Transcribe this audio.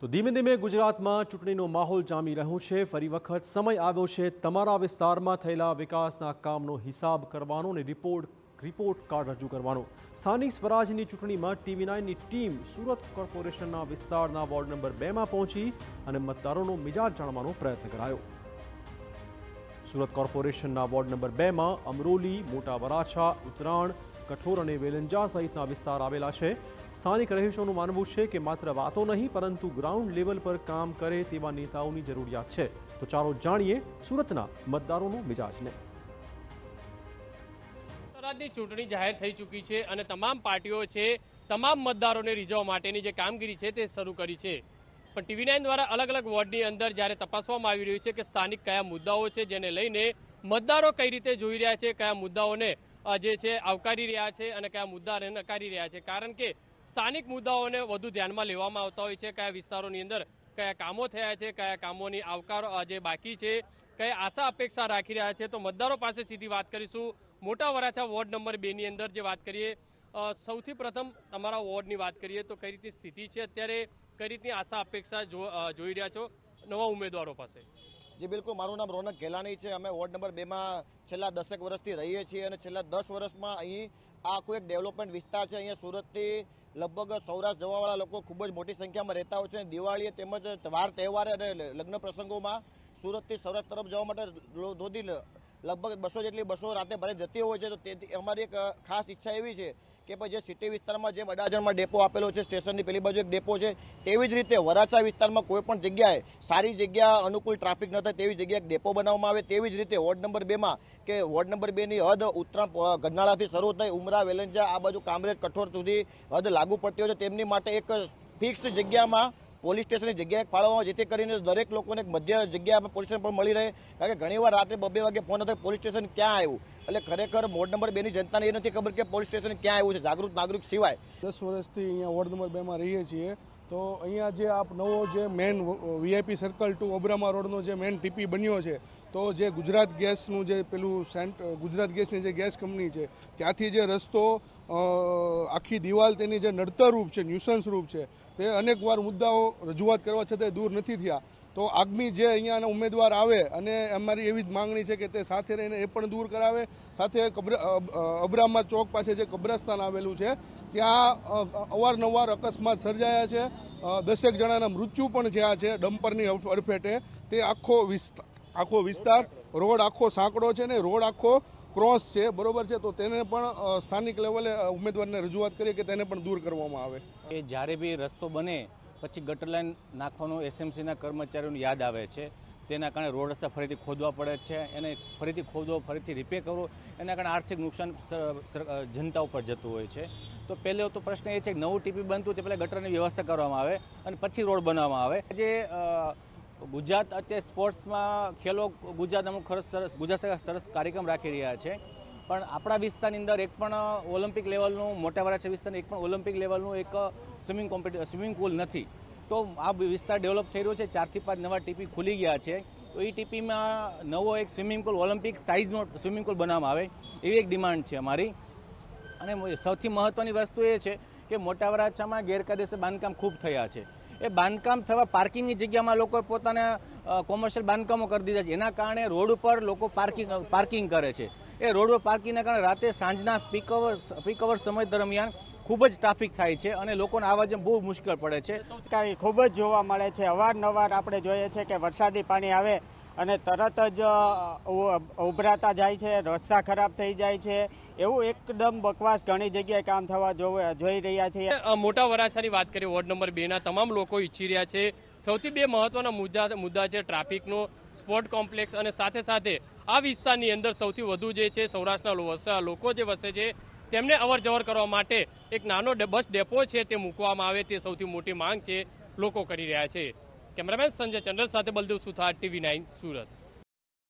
તો ધીમે ધીમે ગુજરાતમાં ચૂંટણીનો માહોલ જામી રહ્યો છે। ફરી વખત સમય આવ્યો છે તમારા વિસ્તારમાં થયેલા વિકાસના કામનો હિસાબ કરવાનો અને રિપોર્ટ કાર્ડ રજૂ કરવાનો। સ્થાનિક સ્વરાજની ચૂંટણીમાં TV9ની ટીમ સુરત કોર્પોરેશનના વિસ્તારના વોર્ડ નંબર 2માં પહોંચી અને મતદારોનો મિજાજ જાણવાનો પ્રયત્ન કરાયો। સુરત કોર્પોરેશનના વોર્ડ નંબર 2માં અમરોલી, મોટા વરાછા, ઉત્તરાણ, કઠોર અને વેલંજા સહિતના વિસ્તાર આવેલા છે। સ્થાનિક રહીશોનું માનવું છે કે માત્ર વાતો નહીં પરંતુ ગ્રાઉન્ડ લેવલ પર કામ કરે તેવા નેતાઓની જરૂરિયાત છે। તો ચાલો જાણીએ સુરતના મતદારોનો મિજાજને। સ્વરાજની ચૂંટણી જાહેર થઈ ચૂકી છે અને તમામ પાર્ટીઓ છે તમામ મતદારોને રીઝવવા માટેની જે કામગીરી છે તે શરૂ કરી છે। પણ TV9 દ્વારા અલગ અલગ વોર્ડની અંદર જ્યારે તપાસવામાં આવી રહ્યું છે કે સ્થાનિક કયા મુદ્દાઓ છે જેને લઈને મતદારો કઈ રીતે જોઈ રહ્યા છે, કયા મુદ્દાઓને જે છે આવકારી રહ્યા છે અને કયા મુદ્દાને નકારી રહ્યા છે। કારણ કે સ્થાનિક મુદ્દાઓને વધુ ધ્યાનમાં લેવામાં આવતા હોય છે। કયા વિસ્તારોની અંદર કયા કામો થયા છે, કયા કામોની આવકારો જે બાકી છે, કયા આશા અપેક્ષા રાખી રહ્યા છે। તો મતદારો પાસે સીધી વાત કરીશું। મોટા વરાછા વોર્ડ નંબર 2ની અંદર જે વાત કરીએ, સૌથી પ્રથમ તમારા વોર્ડની વાત કરીએ તો કઈ રીતની સ્થિતિ છે અત્યારે, કઈ રીતની આશા અપેક્ષા જોઈ રહ્યા છો નવા ઉમેદવારો પાસે? જી બિલકુલ, મારું નામ રોનક ગેલાણી છે। અમે વોર્ડ નંબર 2માં છેલ્લા 10 વર્ષથી રહીએ છીએ અને છેલ્લા 10 વર્ષમાં અહીં આ આખું એક ડેવલપમેન્ટ વિસ્તાર છે। અહીંયા સુરતથી લગભગ સૌરાષ્ટ્ર જવાવાળા લોકો ખૂબ જ મોટી સંખ્યામાં રહેતા હોય છે। દિવાળીએ તેમજ વાર તહેવારે અને લગ્ન પ્રસંગોમાં સુરતથી સૌરાષ્ટ્ર તરફ જવા માટે ધોધી લગભગ 200 જેટલી બસો રાતે ભરે જતી હોય છે। તો તે અમારી એક ખાસ ઈચ્છા એવી છે કે ભાઈ જે સિટી વિસ્તારમાં જેમ અડાજણમાં ડેપો આપેલો છે, સ્ટેશનની પેલી બાજુ એક ડેપો છે, તેવી જ રીતે વરાછા વિસ્તારમાં કોઈ પણ જગ્યાએ સારી જગ્યા અનુકૂળ ટ્રાફિક ન થાય તેવી જગ્યાએ એક ડેપો બનાવવામાં આવે। તેવી જ રીતે વોર્ડ નંબર 2માં કે વોર્ડ નંબર 2ની હદ ઉત્તરાણ ગઢનાળાથી શરૂ થઈ ઉમરા, વેલંજા, આ બાજુ કામરેજ, કઠોર સુધી હદ લાગુ પડતી હોય છે। તેમની માટે એક ફિક્સ જગ્યામાં પોલીસ સ્ટેશનની જગ્યાએ ફાળવવામાં, જેથી કરીને દરેક લોકોને એક મધ્ય જગ્યા પોલીસ સ્ટેશન પર મળી રહે। કારણ કે ઘણીવાર રાત્રે 2 વાગે ફોન હતો પોલીસ સ્ટેશન ક્યાં આવ્યું, એટલે ખરેખર વોર્ડ નંબર 2ની જનતાને એ નથી ખબર કે પોલીસ સ્ટેશન ક્યાં આવ્યું છે, જાગૃત નાગરિક સિવાય। 10 વર્ષથી અહીંયા વોર્ડ નંબર 2માં રહીએ છીએ। તો અહીંયા જે આપ નવો જે મેન VIP સર્કલ ટુ ઓબરામા રોડનો જે મેન TP બન્યો છે, તો જે ગુજરાત ગેસનું જે પેલું ગુજરાત ગેસની જે ગેસ કંપની છે ત્યાંથી જે રસ્તો આખી દિવાલ તેની જે નડતર રૂપ છે, ન્યુસન્સ રૂપ છે, તે અનેકવાર મુદ્દાઓ રજૂઆત કરવા છતાંય દૂર નથી થયા। તો આગામી જે અહીંયાના ઉમેદવાર આવે અને અમારી એવી જ માંગણી છે કે તે સાથે રહીને એ પણ દૂર કરાવે। સાથે અબ્રામા ચોક પાસે જે કબ્રસ્તાન આવેલું છે ત્યાં અવારનવાર અકસ્માત સર્જાયા છે, 10 જણાના મૃત્યુ પણ થયા છે ડમ્પરની અડફેટે। તે આખો વિસ્તાર રોડ આખો સાંકડો છે ને રોડ આખો ક્રોસ છે, બરોબર છે। તો તેને પણ સ્થાનિક લેવલે ઉમેદવારને રજૂઆત કરીએ કે તેને પણ દૂર કરવામાં આવે। એ જ્યારે બી રસ્તો બને પછી ગટર લાઈન નાખવાનું SMCના કર્મચારીઓને યાદ આવે છે, તેના કારણે રોડ રસ્તા ફરીથી ખોદવા પડે છે, એને ફરીથી ખોદવો, ફરીથી રિપેર કરવો, એના કારણે આર્થિક નુકસાન જનતા ઉપર જતું હોય છે। તો પહેલો તો પ્રશ્ન એ છે કે નવું TP બનતું તે પહેલાં ગટરની વ્યવસ્થા કરવામાં આવે અને પછી રોડ બનાવવામાં આવે। જે ગુજરાત અત્યારે સ્પોર્ટ્સમાં ખેલો ગુજરાત અમુક ગુજરાત સરસ કાર્યક્રમ રાખી રહ્યા છે, પણ આપણા વિસ્તારની અંદર એક પણ ઓલિમ્પિક લેવલનું, મોટા વરાછા વિસ્તારની એક પણ ઓલિમ્પિક લેવલનું એક સ્વિમિંગ પુલ નથી। તો આ વિસ્તાર ડેવલપ થઈ રહ્યો છે, 4 થી 5 નવા TP ખુલી ગયા છે। તો એ TPમાં નવો એક સ્વિમિંગ પુલ, ઓલિમ્પિક સાઇઝનો સ્વિમિંગ પુલ બનાવવામાં આવે એવી એક ડિમાન્ડ છે અમારી। અને સૌથી મહત્ત્વની વસ્તુ એ છે કે મોટા વરાછામાં ગેરકાયદેસર બાંધકામ ખૂબ થયા છે। એ બાંધકામ થવા પાર્કિંગની જગ્યામાં લોકો પોતાના કોમર્શિયલ બાંધકામો કરી દીધા છે, એના કારણે રોડ ઉપર લોકો પાર્કિંગ કરે છે। એ રોડ પર પાર્કિંગના કારણે રાતે સાંજના પીક અવર સમય દરમિયાન ખૂબ જ ટ્રાફિક થાય છે અને લોકોને આવવા જવા બહુ મુશ્કેલ પડે છે। ખૂબ જ જોવા મળે છે। અવારનવાર આપણે જોઈએ છે કે વરસાદી પાણી આવે અને તરત જ ઉભરાતા જાય છે, રસ્તા ખરાબ થઈ જાય છે, એવું એકદમ બકવાસ ઘણી જગ્યાએ કામ થવા જોઈ રહ્યા છીએ। મોટા વરાછાની વાત કરીએ, વોર્ડ નંબર 2ના તમામ લોકો ઈચ્છી રહ્યા છે સૌથી 2 મહત્વના મુદ્દા છે ટ્રાફિકનો, સ્પોર્ટ કોમ્પ્લેક્સ અને સાથે સાથે આ વિસ્તારની અંદર સૌથી વધુ જે છે સૌરાષ્ટ્રના લોકો જે વસે છે તેમને અવર જવર કરવા માટે એક નાનો બસ ડેપો છે તે મૂકવામાં આવે, તે સૌથી મોટી માંગ છે, લોકો કરી રહ્યા છે। કેમેરામેન સંજય ચંદ્ર સાથે બલદેવ સુથાર, TV9 સુરત।